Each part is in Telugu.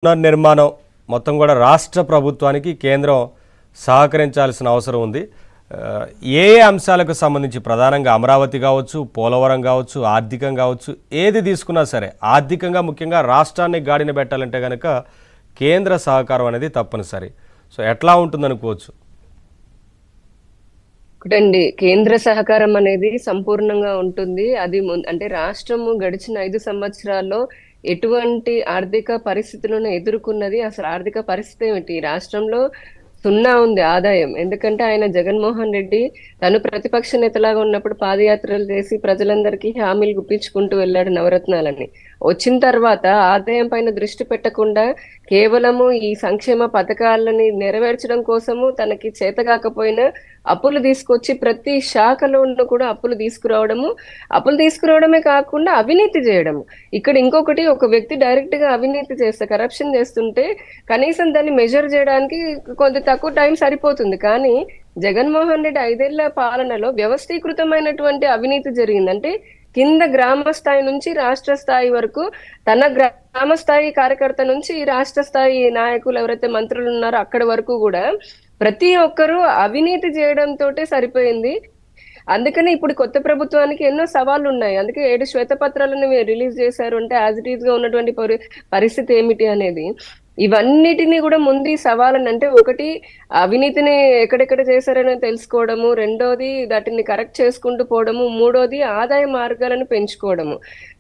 పునర్నిర్మాణం మొత్తం కూడా రాష్ట్ర ప్రభుత్వానికి కేంద్రం సహకరించాల్సిన అవసరం ఉంది. ఏ అంశాలకు సంబంధించి ప్రధానంగా అమరావతి కావచ్చు, పోలవరం కావచ్చు, ఆర్థికంగా కావచ్చు, ఏది తీసుకున్నా సరే ఆర్థికంగా ముఖ్యంగా రాష్ట్రాన్ని గాడిన పెట్టాలంటే కనుక కేంద్ర సహకారం అనేది తప్పనిసరి. సో ఎట్లా ఉంటుందనుకోవచ్చు? ఒకటండి, కేంద్ర సహకారం అనేది సంపూర్ణంగా ఉంటుంది. అది అంటే రాష్ట్రము గడిచిన 5 సంవత్సరాల్లో ఎటువంటి ఆర్థిక పరిస్థితులను ఎదుర్కొన్నది. అసలు ఆర్థిక పరిస్థితి ఏమిటి? రాష్ట్రంలో సున్నా ఉంది ఆదాయం. ఎందుకంటే ఆయన జగన్మోహన్ రెడ్డి తను ప్రతిపక్ష నేతలాగా ఉన్నప్పుడు పాదయాత్రలు చేసి ప్రజలందరికీ హామీలు గుప్పించుకుంటూ వెళ్ళాడు నవరత్నాలని. వచ్చిన తర్వాత ఆదాయం పైన దృష్టి పెట్టకుండా కేవలము ఈ సంక్షేమ పథకాలని నెరవేర్చడం కోసము తనకి చేతకాకపోయినా అప్పులు తీసుకొచ్చి ప్రతి శాఖలోనూ కూడా అప్పులు తీసుకురావడమే కాకుండా అవినీతి చేయడము. ఇక్కడ ఇంకొకటి, ఒక వ్యక్తి డైరెక్ట్ గా అవినీతి చేస్తే, కరప్షన్ చేస్తుంటే కనీసం దాన్ని మెజర్ చేయడానికి కొంత తక్కువ టైం సరిపోతుంది. కానీ జగన్మోహన్ రెడ్డి 5 ఏళ్ల పాలనలో వ్యవస్థీకృతమైనటువంటి అవినీతి జరిగిందంటే కింద గ్రామ స్థాయి నుంచి రాష్ట్ర స్థాయి వరకు, తన గ్రామ స్థాయి కార్యకర్త నుంచి రాష్ట్ర స్థాయి నాయకులు ఎవరైతే మంత్రులు ఉన్నారో అక్కడి వరకు కూడా ప్రతి ఒక్కరూ అవినీతి చేయడంతో సరిపోయింది. అందుకని ఇప్పుడు కొత్త ప్రభుత్వానికి ఎన్నో సవాళ్లు ఉన్నాయి. అందుకే 7 శ్వేతపత్రాలను రిలీజ్ చేశారు. అంటే యాజ్ ఇట్ ఈస్ గా ఉన్నటువంటి పరిస్థితి ఏమిటి అనేది, ఇవన్నిటినీ కూడా ముందు సవాళ్ళని, అంటే ఒకటి అవినీతిని ఎక్కడెక్కడ చేశారని తెలుసుకోవడము, రెండోది వాటిని కరెక్ట్ చేసుకుంటూ పోవడము, మూడోది ఆదాయ మార్గాలను పెంచుకోవడము.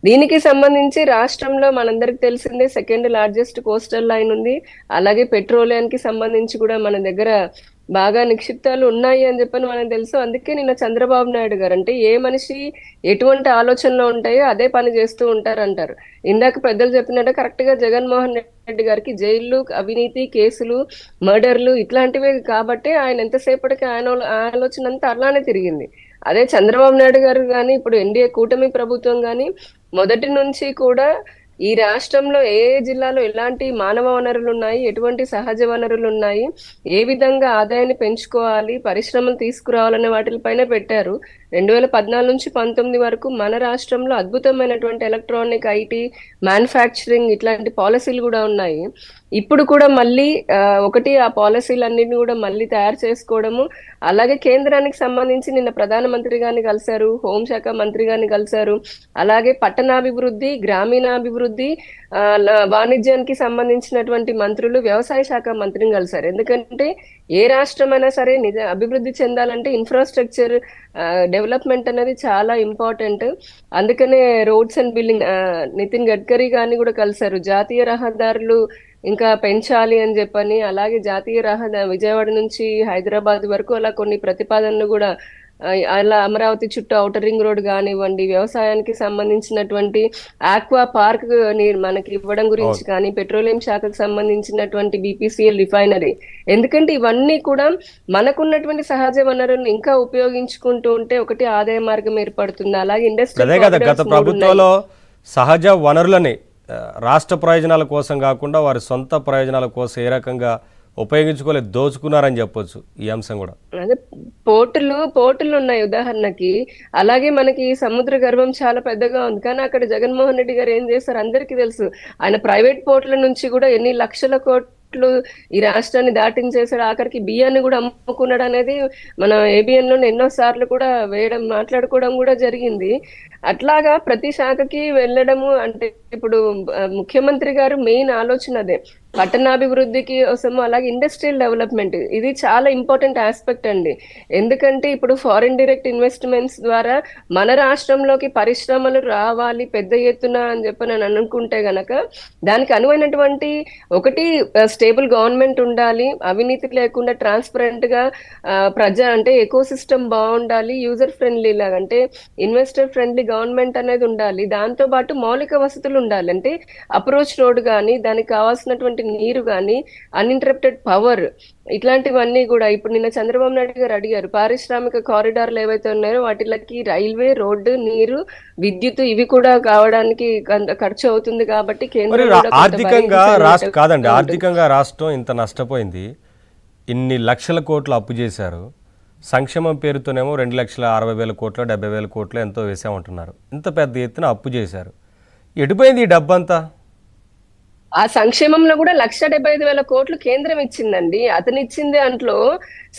దీనికి సంబంధించి రాష్ట్రంలో మనందరికి తెలిసిందే 2nd లార్జెస్ట్ కోస్టల్ లైన్ ఉంది. అలాగే పెట్రోలియానికి సంబంధించి కూడా మన దగ్గర బాగా నిక్షిప్తాలు ఉన్నాయి అని చెప్పని మనకు తెలుసు. అందుకే నిన్న చంద్రబాబు నాయుడు గారు, అంటే ఏ మనిషి ఎటువంటి ఆలోచనలో ఉంటాయో అదే పని చేస్తూ ఉంటారంటారు. ఇందాక పెద్దలు చెప్పినట్టు కరెక్ట్ గా జగన్మోహన్ రెడ్డి గారికి జైళ్లు, అవినీతి కేసులు, మర్డర్లు ఇట్లాంటివే కాబట్టి ఆయన ఎంతసేపటికి ఆయన ఆలోచన అంతా అలానే తిరిగింది. అదే చంద్రబాబు నాయుడు గారు కానీ, ఇప్పుడు ఎన్డీఏ కూటమి ప్రభుత్వం కానీ మొదటి నుంచి కూడా ఈ రాష్ట్రంలో ఏ జిల్లాలో ఎలాంటి మానవ వనరులు ఉన్నాయి, ఎటువంటి సహజ వనరులు ఉన్నాయి, ఏ విధంగా ఆదాయాన్ని పెంచుకోవాలి, పరిశ్రమలు తీసుకురావాలనే వాటిపైన పెట్టారు. 2014 నుంచి 19 వరకు మన రాష్ట్రంలో అద్భుతమైనటువంటి ఎలక్ట్రానిక్, ఐటీ, మ్యానుఫ్యాక్చరింగ్ ఇట్లాంటి పాలసీలు కూడా ఉన్నాయి. ఇప్పుడు కూడా మళ్ళీ ఒకటి ఆ పాలసీలన్నింటినీ కూడా మళ్ళీ తయారు చేసుకోవడము. అలాగే కేంద్రానికి సంబంధించి నిన్న ప్రధానమంత్రి గారిని కలిశారు, హోంశాఖ మంత్రి గారిని కలిశారు. అలాగే పట్టణాభివృద్ధి, గ్రామీణాభివృద్ధి, వాణిజ్యానికి సంబంధించినటువంటి మంత్రులు, వ్యవసాయ శాఖ మంత్రిని కలిశారు. ఎందుకంటే ఏ రాష్ట్రమైనా సరే అభివృద్ధి చెందాలంటే ఇన్ఫ్రాస్ట్రక్చర్ డెవలప్మెంట్ అనేది చాలా ఇంపార్టెంట్. అందుకనే roads and building Nitin Gadkari గారిని కూడా కలిశారు. జాతీయ రహదారులు ఇంకా పెంచాలి అని చెప్పని, అలాగే జాతీయ రహదారి విజయవాడ నుంచి హైదరాబాద్ వరకు అలా కొన్ని ప్రతిపాదనలు కూడా, అలా అమరావతి చుట్టూ ఔటర్ రింగ్ రోడ్ కానివ్వండి, వ్యవసాయానికి సంబంధించినటువంటి ఆక్వా పార్క్ మనకి ఇవ్వడం గురించి కానీ, పెట్రోలియం శాఖకు సంబంధించినటువంటి బీపీసీఎల్ రిఫైనరీ. ఎందుకంటే ఇవన్నీ కూడా మనకున్నటువంటి సహజ వనరులను ఇంకా ఉపయోగించుకుంటూ ఉంటే ఒకటి ఆదాయ మార్గం ఏర్పడుతుంది. అలాగే ఇండస్ట్రీ గత ప్రభుత్వంలో సహజ వనరులని రాష్ట్ర ప్రయోజనాల కోసం కాకుండా వారి సొంత ప్రయోజనాల కోసం ఏ రకంగా ఉపయోగించుకోలేదు, దోచుకున్నారని చెప్పొచ్చు ఈ అంశం కూడా. అదే పోర్టులు ఉన్నాయి ఉదాహరణకి. అలాగే మనకి సముద్ర గర్భం చాలా పెద్దగా ఉంది. కానీ అక్కడ జగన్మోహన్ రెడ్డి గారు ఏం చేస్తారు అందరికీ తెలుసు. ఆయన ప్రైవేట్ పోర్టుల నుంచి కూడా ఎన్ని లక్షల కోట్లు ఈ రాష్ట్రాన్ని దాటించేసాడు. ఆఖరికి బియ్యాన్ని కూడా అమ్ముకున్నాడు అనేది మన ఏబిఎన్ లో ఎన్నో సార్లు కూడా మాట్లాడుకోవడం కూడా జరిగింది. అట్లాగా ప్రతి శాఖకి వెళ్ళడము. అంటే ఇప్పుడు ముఖ్యమంత్రి గారు మెయిన్ ఆలోచన అదే, పట్టణాభివృద్ధికి కోసము, అలాగే ఇండస్ట్రియల్ డెవలప్మెంట్. ఇది చాలా ఇంపార్టెంట్ ఆస్పెక్ట్ అండి. ఎందుకంటే ఇప్పుడు ఫారిన్ డైరెక్ట్ ఇన్వెస్ట్మెంట్స్ ద్వారా మన రాష్ట్రంలోకి పరిశ్రమలు రావాలి పెద్ద ఎత్తున అని చెప్పి నేను అనుకుంటే గనక దానికి అనువైనటువంటి ఒకటి స్టేబుల్ గవర్నమెంట్ ఉండాలి, అవినీతి లేకుండా ట్రాన్స్పరెంట్ గా అంటే ఎకో సిస్టమ్ బాగుండాలి, యూజర్ ఫ్రెండ్లీ లాగా, అంటే ఇన్వెస్టర్ ఫ్రెండ్లీ గవర్నమెంట్ అనేది ఉండాలి. దాంతో పాటు మౌలిక వసతులు ఉండాలి. అంటే అప్రోచ్ రోడ్ కానీ, దానికి కావాల్సినటువంటి నీరు కానీ, అన్ఇంటరప్టెడ్ పవర్, ఇట్లాంటివన్నీ కూడా. ఇప్పుడు నిన్న చంద్రబాబు నాయుడు గారు అడిగారు, పారిశ్రామిక కారిడార్లు ఏవైతే ఉన్నాయో వాటిలకి రైల్వే, రోడ్డు, నీరు, విద్యుత్ ఇవి కూడా కావడానికి ఖర్చు అవుతుంది. కాబట్టి ఆర్థికంగా రాష్ట్రం ఇంత నష్టపోయింది, ఇన్ని లక్షల కోట్లు అప్పు చేశారు. సంక్షేమం పేరుతోనేమో 2,60,000 కోట్లు, 70,000 కోట్లు ఎంతో వేసామంటున్నారు. ఇంత పెద్ద ఎత్తున అప్పు చేశారు. ఎటుపోయింది ఈ డబ్బంతా? ఆ సంక్షేమంలో కూడా 1,75,000 కోట్లు కేంద్రం ఇచ్చిందండి. అతను ఇచ్చింది దాంట్లో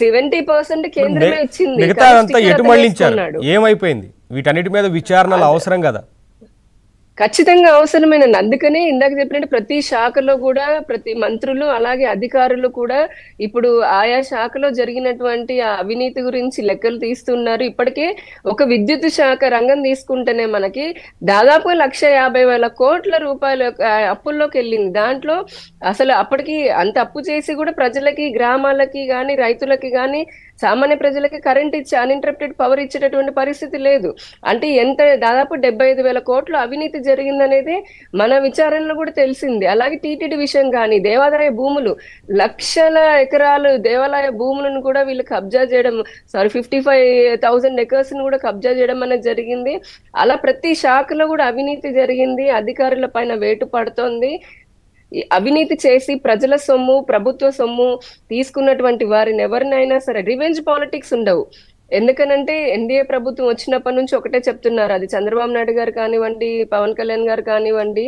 70% కేంద్రమే ఇచ్చింది. మిగతా కానీ అంతా స్టిక్కర్ ఎటు అతనే మళ్ళించారు, వేసుకున్నాడు. ఏమైపోయింది? వీటన్నిటి మీద విచారణలు అవసరం కదా. ఖచ్చితంగా అవసరమేనండి. అందుకనే ఇందాక చెప్పినట్టు ప్రతి శాఖలో కూడా ప్రతి మంత్రులు అలాగే అధికారులు కూడా ఇప్పుడు ఆయా శాఖలో జరిగినటువంటి ఆ అవినీతి గురించి లెక్కలు తీస్తున్నారు. ఇప్పటికే ఒక విద్యుత్ శాఖ రంగం తీసుకుంటేనే మనకి దాదాపు 1,50,000 కోట్ల రూపాయల అప్పుల్లోకి వెళ్ళింది. దాంట్లో అసలు అప్పటికి అంత అప్పు చేసి కూడా ప్రజలకి, గ్రామాలకి గాని, రైతులకి గాని, సామాన్య ప్రజలకి కరెంట్ ఇచ్చి అన్ఇంటరప్టెడ్ పవర్ ఇచ్చేటటువంటి పరిస్థితి లేదు. అంటే ఎంత దాదాపు 75,000 కోట్లు అవినీతి జరిగిందనేది మన విచారణలో కూడా తెలిసింది. అలాగే టీటీడీ విషయం కానీ, దేవాదాయ భూములు, లక్షల ఎకరాలు దేవాలయ భూములను కూడా వీళ్ళు కబ్జా చేయడం, 55,000 ఎకర్స్ ను కూడా కబ్జా చేయడం అనేది జరిగింది. అలా ప్రతి శాఖలో కూడా అవినీతి జరిగింది. అధికారుల పైన వేటు పడుతోంది. ఈ అవినీతి చేసి ప్రజల సొమ్ము, ప్రభుత్వ సొమ్ము తీసుకున్నటువంటి వారిని ఎవరినైనా సరే రివెంజ్ పాలిటిక్స్ ఉండవు. ఎందుకనంటే ఎన్డీఏ ప్రభుత్వం వచ్చినప్పటి నుంచి ఒకటే చెప్తున్నారు, అది చంద్రబాబు నాయుడు గారు కానివ్వండి, పవన్ కళ్యాణ్ గారు కానివ్వండి,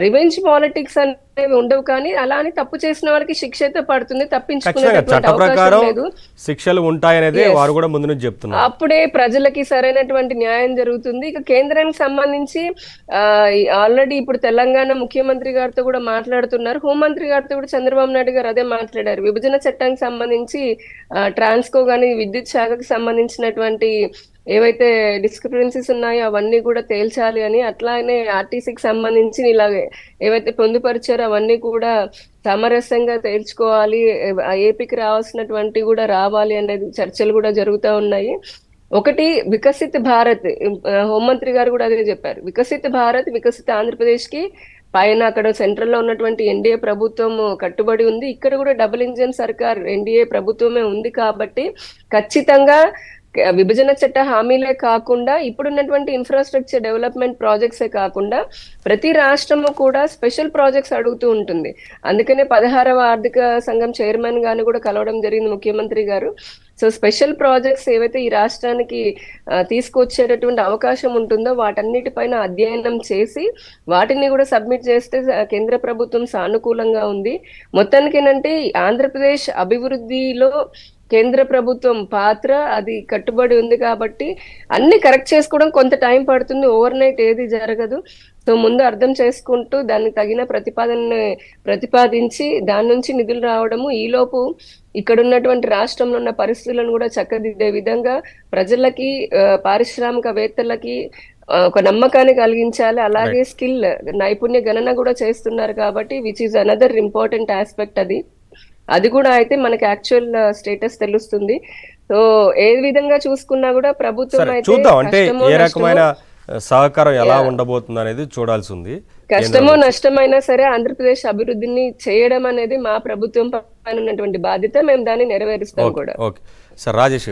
రివెంజ్ పాలిటిక్స్ అనేవి ఉండవు. కానీ అలా అని తప్పు చేసిన వారికి శిక్ష అయితే పడుతుంది, తప్పించుకునేటటువంటి చట్ట అవకాశం ప్రకారం లేదు. శిక్షలు ఉంటాయనేది వారు కూడా ముందు నుంచి చెప్తున్నారు. అప్పుడే ప్రజలకి సరైనటువంటి న్యాయం జరుగుతుంది. ఇక కేంద్రానికి సంబంధించి ఆల్రెడీ ఇప్పుడు తెలంగాణ ముఖ్యమంత్రి గారితో కూడా మాట్లాడుతున్నారు. హోంమంత్రి గారితో కూడా చంద్రబాబు నాయుడు గారు అదే మాట్లాడారు. విభజన చట్టానికి సంబంధించి ట్రాన్స్కో గానీ, విద్యుత్ శాఖకి సంబంధించినటువంటి ఏవైతే డిస్క్రిపెన్సీస్ ఉన్నాయో అవన్నీ కూడా తేల్చాలి అని, అట్లానే ఆర్టీసీకి సంబంధించి ఇలాగే ఏవైతే పొందుపరిచారో అవన్నీ కూడా సామరస్యంగా తేల్చుకోవాలి, ఏపీకి రావాల్సినటువంటి కూడా రావాలి అనేది చర్చలు కూడా జరుగుతూ ఉన్నాయి. ఒకటి వికసిత్ భారత్, హోంమంత్రి గారు కూడా అదే చెప్పారు. వికసిత్ భారత్, వికసిత్ ఆంధ్రప్రదేశ్ కి పైన అక్కడ సెంట్రల్ లో ఉన్నటువంటి ఎన్డీఏ ప్రభుత్వం కట్టుబడి ఉంది. ఇక్కడ కూడా డబుల్ ఇంజిన్ సర్కార్ ఎన్డీఏ ప్రభుత్వమే ఉంది. కాబట్టి ఖచ్చితంగా విభజన చట్ట హామీలే కాకుండా ఇప్పుడున్నటువంటి ఇన్ఫ్రాస్ట్రక్చర్ డెవలప్మెంట్ ప్రాజెక్ట్సే కాకుండా ప్రతి రాష్ట్రము కూడా స్పెషల్ ప్రాజెక్ట్స్ అడుగుతూ ఉంటుంది. అందుకనే 16వ ఆర్థిక సంఘం చైర్మన్ గాని కూడా కలవడం జరిగింది ముఖ్యమంత్రి గారు. సో స్పెషల్ ప్రాజెక్ట్స్ ఏవైతే ఈ రాష్ట్రానికి తీసుకొచ్చేటటువంటి అవకాశం ఉంటుందో వాటన్నిటిపైన అధ్యయనం చేసి వాటిని కూడా సబ్మిట్ చేస్తే కేంద్ర ప్రభుత్వం సానుకూలంగా ఉంది. మొత్తానికి ఏంటంటే ఆంధ్రప్రదేశ్ అభివృద్ధిలో కేంద్ర ప్రభుత్వం పాత్ర అది కట్టుబడి ఉంది. కాబట్టి అన్ని కరెక్ట్ చేసుకోవడం కొంత టైం పడుతుంది, ఓవర్ నైట్ ఏది జరగదు. సో ముందు అర్థం చేసుకుంటూ దానికి తగిన ప్రతిపాదనని ప్రతిపాదించి దాని నుంచి నిధులు రావడము, ఈలోపు ఇక్కడ ఉన్నటువంటి రాష్ట్రంలో ఉన్న పరిస్థితులను కూడా చక్కదిద్దే విధంగా ప్రజలకి, పారిశ్రామికవేత్తలకి ఒక నమ్మకాన్ని కలిగించాలి. అలాగే స్కిల్ నైపుణ్య గణన కూడా చేస్తున్నారు కాబట్టి which is another important aspect. అది కూడా అయితే మనకి యాక్చువల్ స్టేటస్ తెలుస్తుంది. సో ఏ విధంగా చూసుకున్నా కూడా ప్రభుత్వం అయితే చూద్దాం, అంటే ఏ రకమైన సహకారం ఎలా ఉండబోతుంది అనేది చూడాల్సి ఉంది. కష్టమో నష్టమైనా సరే ఆంధ్రప్రదేశ్ అభివృద్ధిని చేయడం అనేది మా ప్రభుత్వం పైన ఉన్నటువంటి బాధ్యత. మేము దాన్ని నెరవేరుస్తాం కూడా. Okay sir. రాజేష్